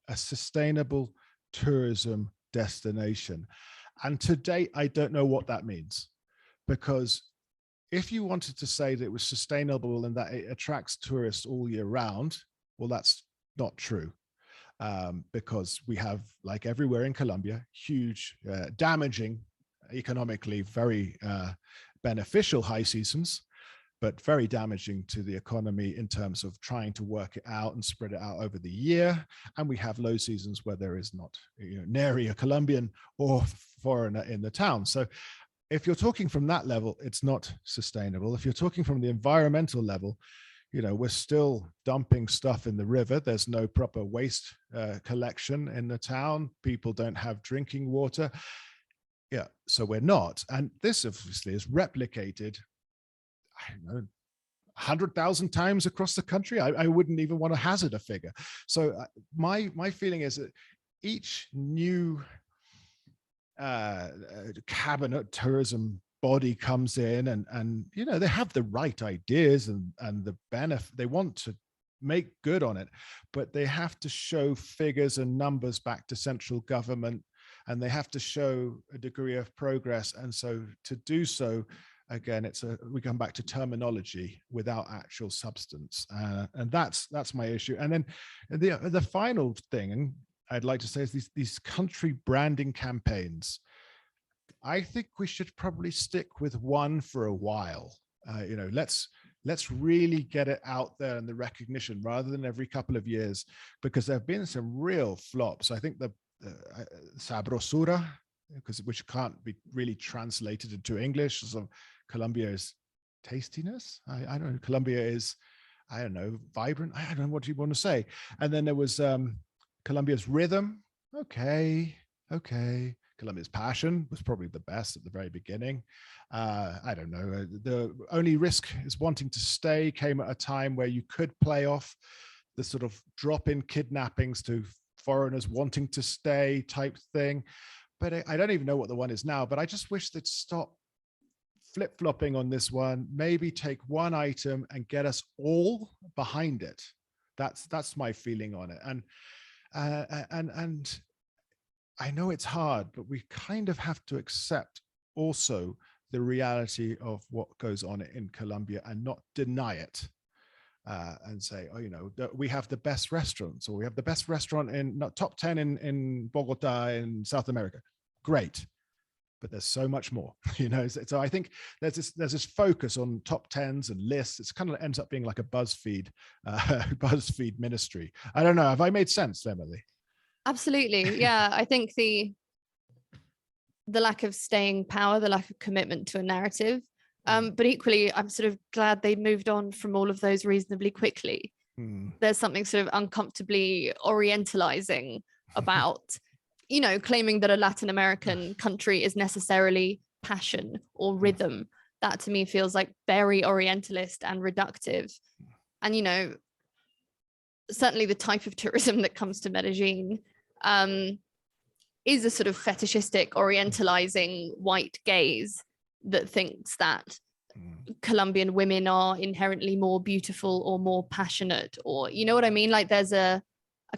a sustainable tourism destination. And to date, I don't know what that means, because if you wanted to say that it was sustainable and that it attracts tourists all year round, well, that's not true. Because we have, like everywhere in Colombia, huge, damaging, economically very beneficial high seasons, but very damaging to the economy in terms of trying to work it out and spread it out over the year. And we have low seasons where there is not nary a Colombian or foreigner in the town. So if you're talking from that level, it's not sustainable. If you're talking from the environmental level, we're still dumping stuff in the river. There's no proper waste collection in the town. People don't have drinking water. Yeah, so we're not. And this obviously is replicated, I don't know, 100,000 times across the country. I wouldn't even want to hazard a figure. So my feeling is that each new cabinet tourism body comes in and they have the right ideas and the benefit, they want to make good on it, but they have to show figures and numbers back to central government, and they have to show a degree of progress. And so to do so, again, we come back to terminology without actual substance, and that's my issue. And then the final thing I'd like to say is these country branding campaigns. I think we should probably stick with one for a while. Let's really get it out there and the recognition rather than every couple of years, because there have been some real flops. I think the sabrosura, which can't be really translated into English. So Colombia is tastiness. I don't know. Colombia is, I don't know, vibrant. I don't know what you want to say. And then there was Colombia's rhythm. Okay. Colombia's passion was probably the best at the very beginning. I don't know. The only risk is wanting to stay came at a time where you could play off the sort of drop-in kidnappings to foreigners wanting to stay type thing. But I don't even know what the one is now, but I just wish they'd stop flip-flopping on this one, maybe take one item and get us all behind it. That's my feeling on it. And I know it's hard, but we kind of have to accept also the reality of what goes on in Colombia and not deny it. And say, we have the best restaurants, or we have the best restaurant in top 10 in Bogota in South America. Great. But there's so much more, So I think there's this focus on top 10s and lists. It's kind of ends up being like a BuzzFeed ministry. I don't know. Have I made sense, Emily? Absolutely. Yeah. I think the lack of staying power, the lack of commitment to a narrative. But equally, I'm sort of glad they moved on from all of those reasonably quickly. There's something sort of uncomfortably orientalizing about, claiming that a Latin American country is necessarily passion or rhythm. That to me feels like very orientalist and reductive. And, certainly the type of tourism that comes to Medellin is a sort of fetishistic, orientalizing white gaze that thinks that Colombian women are inherently more beautiful or more passionate, or you know what I mean? Like there's a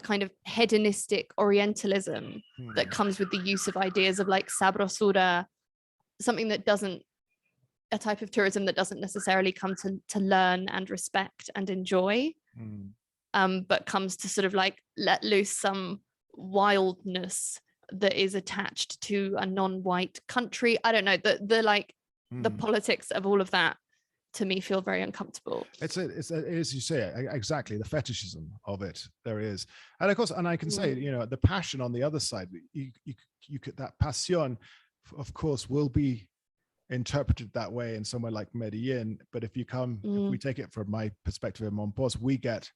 kind of hedonistic orientalism that comes with the use of ideas of like sabrosura, something that a type of tourism that doesn't necessarily come to learn and respect and enjoy, but comes to sort of like let loose some wildness that is attached to a non-white country. I don't know, the politics of all of that to me feel very uncomfortable. It's as you say, exactly, the fetishism of it there is. And of course, and I can say, the passion on the other side, you could, that pasión of course will be interpreted that way in somewhere like Medellin. But if we take it from my perspective in Monpós, we get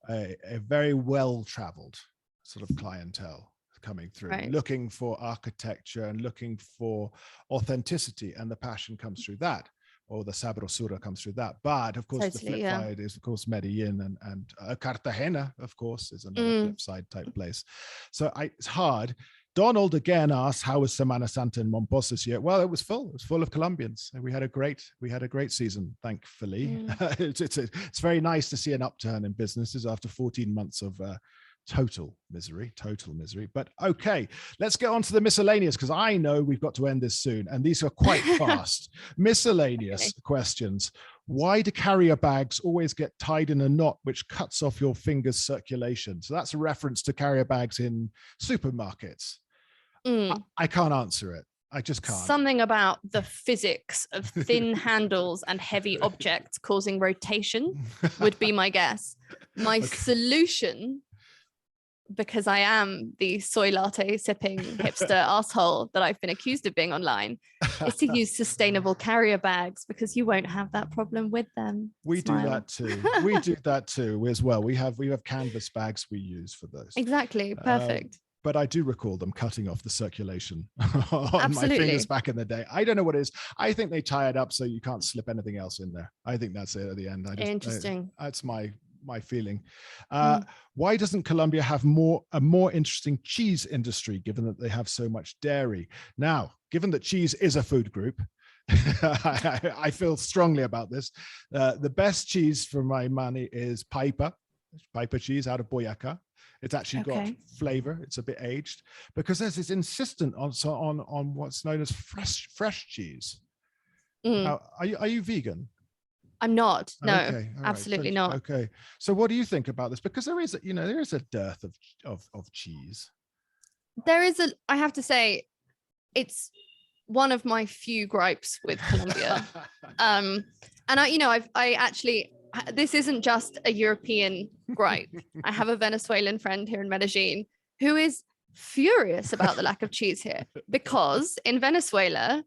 a very well-traveled sort of clientele coming through, looking for architecture and looking for authenticity, and the passion comes through that, or the sabrosura comes through that. But of course, the flip side is, of course, Medellin and Cartagena, of course, is another flip side type place. So it's hard. Donald again asked, how was Semana Santa in Monpós this year? Well, it was full. It was full of Colombians. We had a great season, thankfully. It's very nice to see an upturn in businesses after 14 months of total misery. But okay, let's get on to the miscellaneous, because I know we've got to end this soon, and these are quite fast. Miscellaneous questions. Why do carrier bags always get tied in a knot which cuts off your fingers' circulation? So that's a reference to carrier bags in supermarkets. I can't answer it. I just can't. Something about the physics of thin handles and heavy objects causing rotation would be my guess. My solution because I am the soy latte sipping hipster asshole that I've been accused of being online, is to use sustainable carrier bags, because you won't have that problem with them. We Smile. do that too. We do that too as well. We have canvas bags we use for those. Exactly. Perfect. But I do recall them cutting off the circulation on Absolutely. my fingers back in the day. I don't know what it is. I think they tie it up so you can't slip anything else in there. I think that's it at the end. Interesting. That's my feeling. Why doesn't Colombia have a more interesting cheese industry, given that they have so much dairy? Now, given that cheese is a food group, I feel strongly about this. The best cheese for my money is Piper cheese out of Boyacá. It's actually got flavor. It's a bit aged, because there's this insistence on what's known as fresh cheese. Are you vegan? I'm not. No, okay, absolutely not. Okay. So what do you think about this? Because there is a dearth of cheese. I have to say, it's one of my few gripes with Colombia. And I actually, this isn't just a European gripe. I have a Venezuelan friend here in Medellin who is furious about the lack of cheese here, because in Venezuela,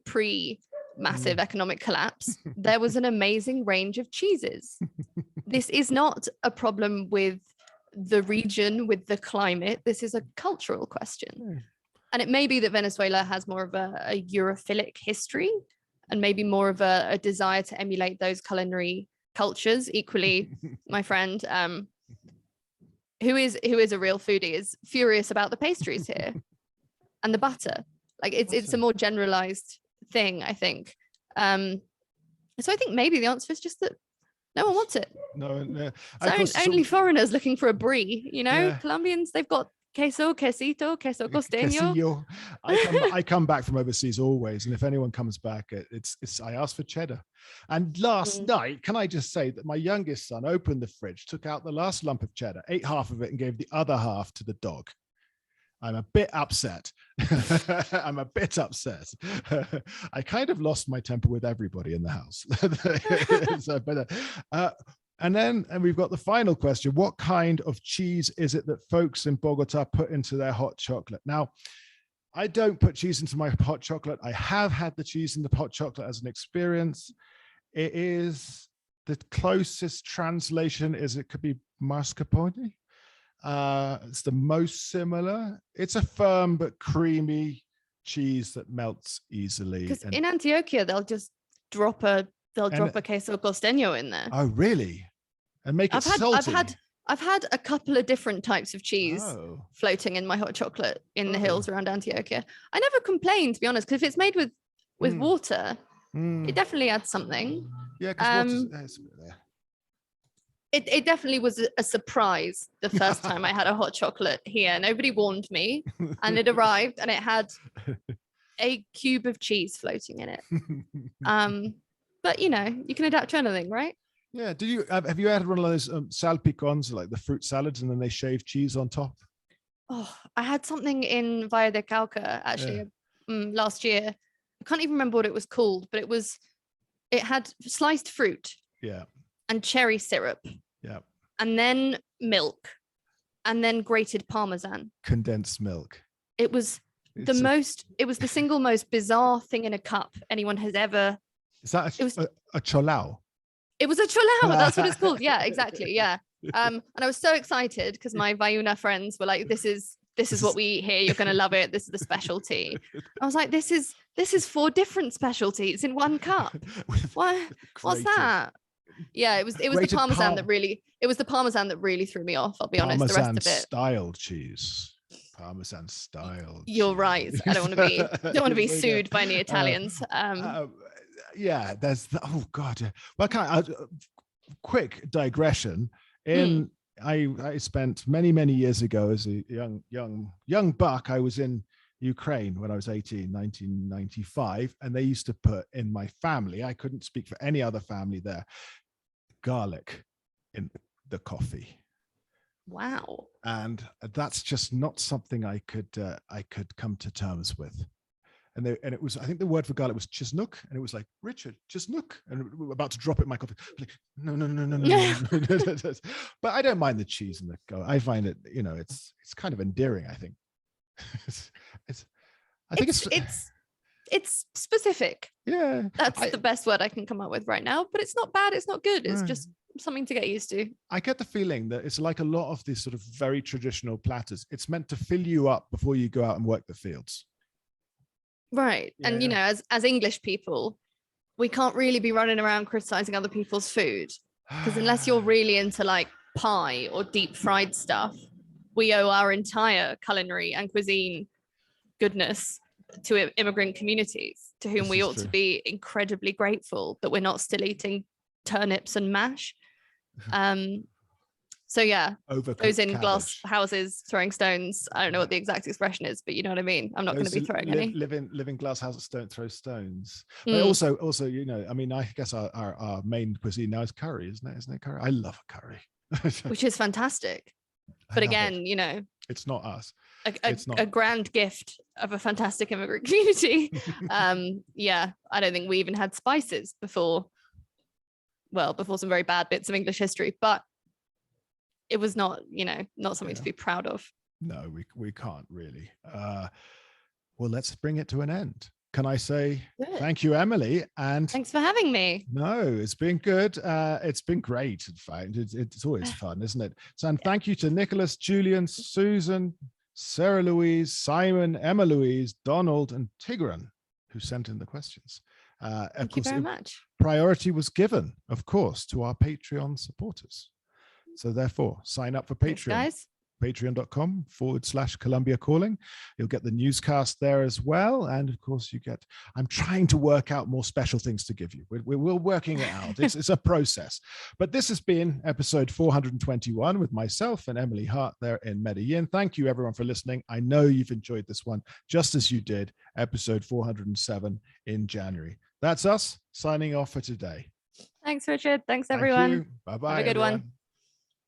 pre-massive economic collapse, there was an amazing range of cheeses. This is not a problem with the region, with the climate. This is a cultural question. And it may be that Venezuela has more of a Europhilic history, and maybe more of a desire to emulate those culinary cultures. Equally, my friend, who is a real foodie, is furious about the pastries here and the butter. Like it's a more generalized thing, I think. So I think maybe the answer is just that no one wants it. No. It's only foreigners looking for a brie. Colombians, they've got queso, quesito, queso costeño. I come back from overseas always, and if anyone comes back, I ask for cheddar. And last night, can I just say that my youngest son opened the fridge, took out the last lump of cheddar, ate half of it, and gave the other half to the dog. I'm a bit upset. I kind of lost my temper with everybody in the house. And we've got the final question. What kind of cheese is it that folks in Bogota put into their hot chocolate? Now, I don't put cheese into my hot chocolate. I have had the cheese in the hot chocolate as an experience. It is, the closest translation is it could be mascarpone. It's the most similar. It's a firm but creamy cheese that melts easily. Because in Antioquia, they'll just drop a queso costeño in there. Oh, really? And make it salty. I've had a couple of different types of cheese floating in my hot chocolate in the hills around Antioquia. I never complain, to be honest, because if it's made with water, it definitely adds something. Yeah, because water's there. It definitely was a surprise the first time I had a hot chocolate here. Nobody warned me, and it arrived and it had a cube of cheese floating in it. But you can adapt to anything, right? Yeah. Have you had one of those salpicons, like the fruit salads, and then they shave cheese on top? Oh, I had something in Valle de Cauca actually last year. I can't even remember what it was called, but it had sliced fruit. Yeah. And cherry syrup. Yeah. And then milk. And then grated Parmesan. Condensed milk. It was the single most bizarre thing in a cup anyone has ever. Is that a cholao? It was a cholao. That's what it's called. Yeah, exactly. Yeah. And I was so excited because my Vayuna friends were like, this is what we eat here. You're going to love it. This is the specialty. I was like, this is 4 different specialties in one cup. What's that? Yeah, it was the Parmesan that really threw me off. I'll be honest. The rest of it. Styled cheese. Parmesan styled. You're right. I don't want to be sued by any Italians. Yeah, oh god. Yeah. Well, quick digression. I spent many years ago as a young buck. I was in Ukraine when I was 18, 1995, and they used to put in my family, I couldn't speak for any other family there, garlic in the coffee. Wow. And that's just not something I could come to terms with. And it was, I think the word for garlic was chisnook, and it was like, Richard, chisnook, and we were about to drop it in my coffee. Like, no. But I don't mind the cheese and the garlic. I find it, it's kind of endearing, I think. It's specific. Yeah. That's the best word I can come up with right now, but it's not bad. It's not good. It's just something to get used to. I get the feeling that it's like a lot of these sort of very traditional platters. It's meant to fill you up before you go out and work the fields. Right. Yeah. And, as English people, we can't really be running around criticizing other people's food, because unless you're really into like pie or deep fried stuff, we owe our entire culinary and cuisine goodness to immigrant communities, to whom we ought to be incredibly grateful that we're not still eating turnips and mash. So yeah, those in glass houses throwing stones. I don't know what the exact expression is, but you know what I mean. I'm not going to be throwing any. Live in glass houses, don't throw stones. But also, I mean, I guess our main cuisine now is curry, isn't it? Curry. I love a curry, which is fantastic. But again, it's not us. It's not a grand gift of a fantastic immigrant community. Yeah, I don't think we even had spices before some very bad bits of English history, but it was not something to be proud of. No, we can't really. Well, let's bring it to an end. Can I say thank you, Emily? And thanks for having me. No, it's been good. It's been great. In fact, it's always fun, isn't it? So, and thank you to Nicholas, Julian, Susan, Sarah Louise, Simon, Emma Louise, Donald, and Tigran, who sent in the questions. Thank you very much. Priority was given, of course, to our Patreon supporters. So therefore, sign up for Patreon. Thanks, guys. Patreon.com/Colombia Calling. You'll get the newscast there as well. And of course, I'm trying to work out more special things to give you. We're working it out. It's a process. But this has been episode 421 with myself and Emily Hart there in Medellin. Thank you, everyone, for listening. I know you've enjoyed this one, just as you did episode 407 in January. That's us signing off for today. Thanks, Richard. Thanks, everyone. Bye-bye. Have a good everyone. one.